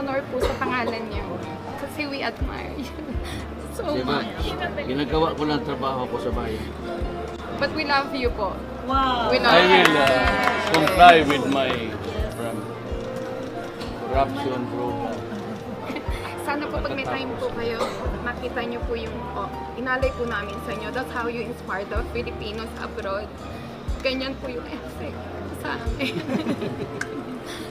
honor po sa pangalan niyo. Kasi we admire you so Diba? much. Ginagawa ko lang trabaho ko sa bayan. But we love you po. Wow. We love I you. will comply with my corruption program. Sana po pag may time po kayo, makita niyo po yung inalay po namin sa inyo. That's how you inspire the Filipinos abroad. Ganyan po yung effect sa amin.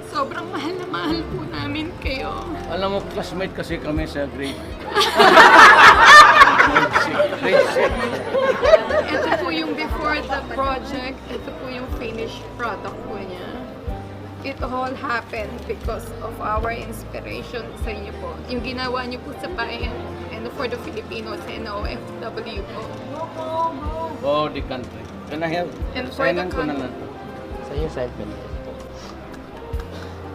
Sobrang mahal na mahal po namin kayo. Alam mo, classmate kasi kami sa grade. Ito po yung before the project. Ito po yung finished product po niya. It all happened because of our inspiration sa inyo po. Yung ginawa niyo po sa bayan and for the Filipinos and OFW po. For the country. Can I have? And for the Signan ko na lang. Sa iyo, side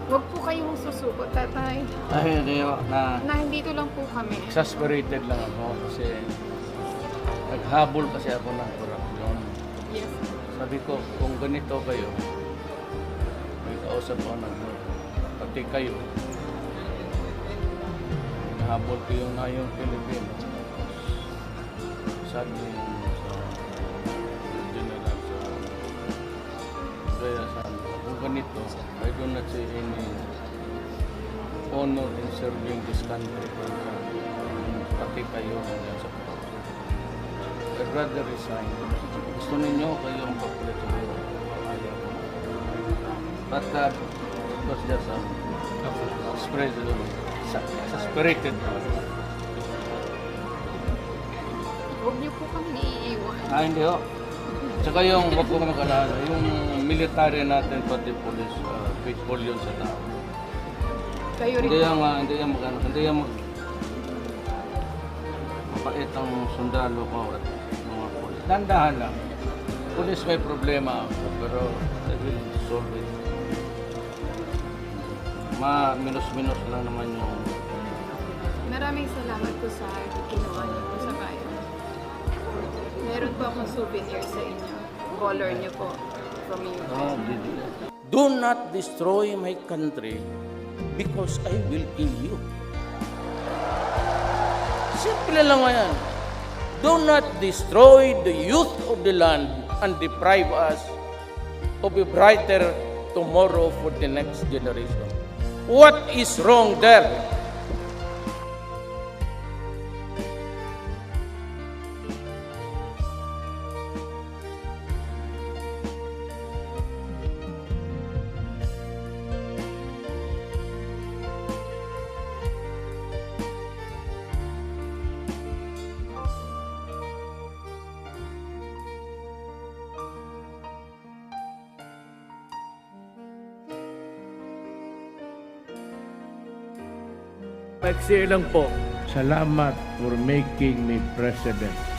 Huwag po kayong susuko, tatay. Ay, hindi ako na Nandito lang po kami. exasperated lang ako kasi naghabol kasi ako ng corruption. Yes. Sabi ko, kung ganito kayo, may kausap ako ng pati kayo. Nahabol ko yung na yung Pilipino. Sabi yung sa general sa kaya sabi ko, kung ganito, I do not see any honor in serving this country. Pati kayo hanggang sa corruption. I'd rather resign. Gusto ninyo kayong papalit sa buhay. Ayaw ko. But it was just exasperated. Huwag niyo po kami iiwan. Hindi ho. Tsaka yung, wag ko mag-alala, yung military natin, pati police, faithful yun sa tao. Kayo rin Hindi po. yung mapait ang sundalo ko at mga polis. Dandahan lang. Polis may problema ako, pero I will solve it. Minus-minus lang naman yung... Maraming salamat po sa ginawa niyo po sa bayan. Meron po akong souvenir sa inyo. Color niyo po from you. Do not destroy my country because I will kill you. Simple lang yan. Do not destroy the youth of the land and deprive us of a brighter tomorrow for the next generation. What is wrong there? Maiksi lang po. Salamat for making me president.